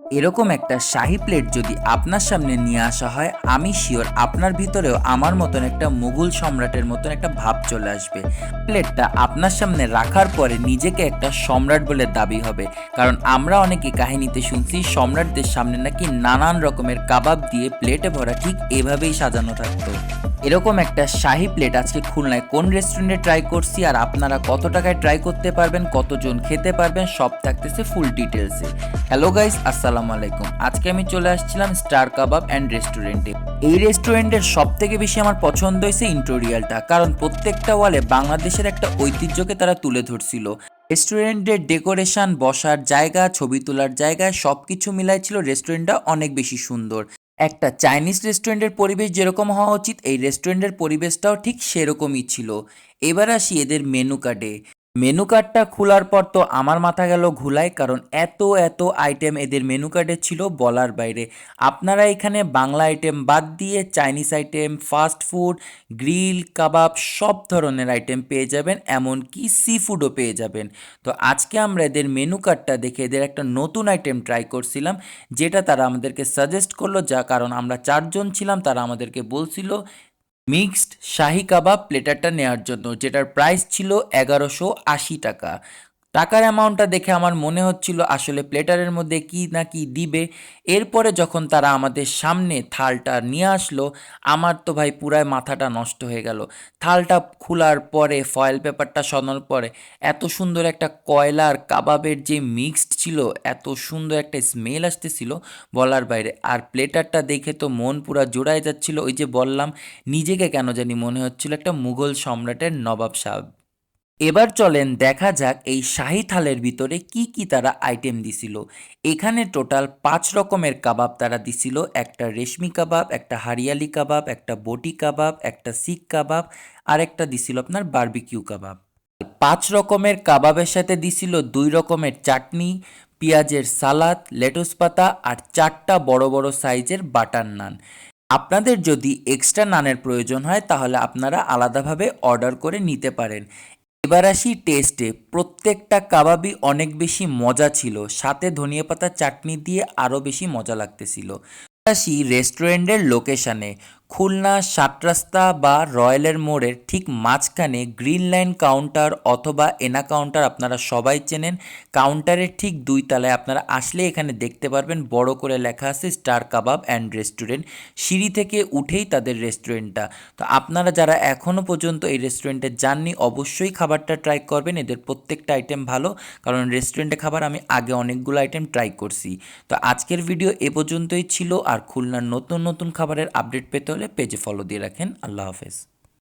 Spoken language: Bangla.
এরকম একটা শাহী প্লেট যদি আপনার সামনে নিয়ে আসা হয়, আমি শিওর আপনার ভিতরেও আমার মতন একটা মুঘল সম্রাটের মতন একটা ভাব চলে আসবে। প্লেটটা আপনার সামনে রাখার পরে নিজেকে একটা সম্রাট বলে দাবি হবে। কারণ আমরা অনেকে কাহিনীতে শুনছি সম্রাটদের সামনে নাকি নানান রকমের কাবাব দিয়ে প্লেটে ভরা ঠিক এভাবেই সাজানো থাকতো। এরকম একটা শাহী প্লেট আজকে খুলনায় কোন রেস্টুরেন্টে ট্রাই করছি, আর আপনারা কত টাকায় ট্রাই করতে পারবেন, কতজন খেতে পারবেন, সব থাকতেছে ফুল ডিটেলসে। হ্যালো গাইস, আসসালামু আলাইকুম। আজকে আমি চলে আসছিলাম স্টার কাবাব অ্যান্ড রেস্টুরেন্টে। এই রেস্টুরেন্টের সব থেকে বেশি আমার পছন্দ হয়েছে ইন্টেরিয়ালটা, কারণ প্রত্যেকটা ওয়ালে বাংলাদেশের একটা ঐতিহ্যকে তারা তুলে ধরছিল। রেস্টুরেন্টের ডেকোরেশন, বসার জায়গা, ছবি তোলার জায়গা সব কিছু মিলাই ছিল রেস্টুরেন্টটা অনেক বেশি সুন্দর। একটা চাইনিজ রেস্টুরেন্টের পরিবেশ যেরকম হওয়া উচিত, এই রেস্টুরেন্টের পরিবেশটাও ঠিক সেরকমই ছিল। এবার আসি এদের মেনু কার্ডে। মেনু কার্ডটা খোলার পর তো আমার মাথা গেল ঘুলায়, কারণ এত এত আইটেম এদের মেনু কার্ডে ছিল বলার বাইরে। আপনারা এখানে বাংলা আইটেম বাদ দিয়ে Chinese item, fast food, grill, kebab সব ধরনের আইটেম পেয়ে যাবেন, এমনকি সি ফুডও পেয়ে যাবেন। তো আজকে আমরা এদের মেনু কার্ডটা দেখে এদের একটা নতুন আইটেম ট্রাই করছিলাম, যেটা তারা আমাদেরকে সাজেস্ট করলো। যা কারণ আমরা চারজন ছিলাম, তারা আমাদেরকে বলছিল মিক্সড শাহি কাবাব প্লেটারটা নেওয়ার জন্য, যেটার প্রাইস ছিল 1180 টাকা। টাকার অ্যামাউন্টটা দেখে আমার মনে হচ্ছিল আসলে প্লেটারের মধ্যে কি না কি দিবে। এরপরে যখন তারা আমাদের সামনে থালটা নিয়ে আসলো, আমার তো ভাই পুরাই মাথাটা নষ্ট হয়ে গেল। থালটা খোলার পরে ফয়েল পেপারটা সরানোর পরে এত সুন্দর একটা কয়লার কাবাবের যে মিক্সড ছিল, এত সুন্দর একটা স্মেল আসতেছিল বলার বাইরে। আর প্লেটারটা দেখে তো মন পুরা জোড়ায় যাচ্ছিল। ওই যে বললাম, নিজেকে কেন জানি মনে হচ্ছিল একটা মুঘল সম্রাটের নবাব সাহেব। এবার চলেন দেখা যাক এই শাহী থালের ভিতরে কি কি তারা আইটেম দিছিল। এখানে টোটাল 5 রকমের কাবাব তারা দিছিল। একটা রেশমি কাবাব, একটা হারিয়ালি কাবাব, একটা বটি কাবাব, একটা শিক কাবাব, আর একটা দিছিল আপনার বারবিকিউ কাবাব। 5 রকমের কাবাবের সাথে দিছিল 2 রকমের চাটনি, পেঁয়াজের সালাদ, লেটুস পাতা, আর 4টা বড় বড় সাইজের বাটার নান। আপনাদের যদি এক্সট্রা নানের প্রয়োজন হয় তাহলে আপনারা আলাদাভাবে অর্ডার করে নিতে পারেন। এবার আসি টেস্টে। প্রত্যেকটা কাবাবই অনেক বেশি মজা ছিল, সাথে ধনিয়া পাতা চাটনি দিয়ে আরও বেশি মজা লাগতেছিল। আসি রেস্টুরেন্টের লোকেশানে। খুলনা 7 রাস্তা বা রয়্যালের মোড়ের ঠিক মাঝখানে গ্রিন লাইন কাউন্টার অথবা এনা কাউন্টার আপনারা সবাই চেনেন। কাউন্টারের ঠিক 2 তলায় আপনারা আসলে এখানে দেখতে পারবেন বড় করে লেখা আছে স্টার কাবাব অ্যান্ড রেস্টুরেন্ট। সিঁড়ি থেকে উঠেই তাদের রেস্টুরেন্টটা। তো আপনারা যারা এখনও পর্যন্ত এই রেস্টুরেন্টে যাননি, অবশ্যই খাবারটা ট্রাই করবেন। এদের প্রত্যেকটা আইটেম ভালো, কারণ রেস্টুরেন্টে খাবার আমি আগে অনেকগুলো আইটেম ট্রাই করছি। তো আজকের ভিডিও এ পর্যন্তই ছিল। আর খুলনার নতুন নতুন খাবারের আপডেট পেতে হলে পেজে ফলো দিয়ে রাখেন। আল্লাহ হাফেজ।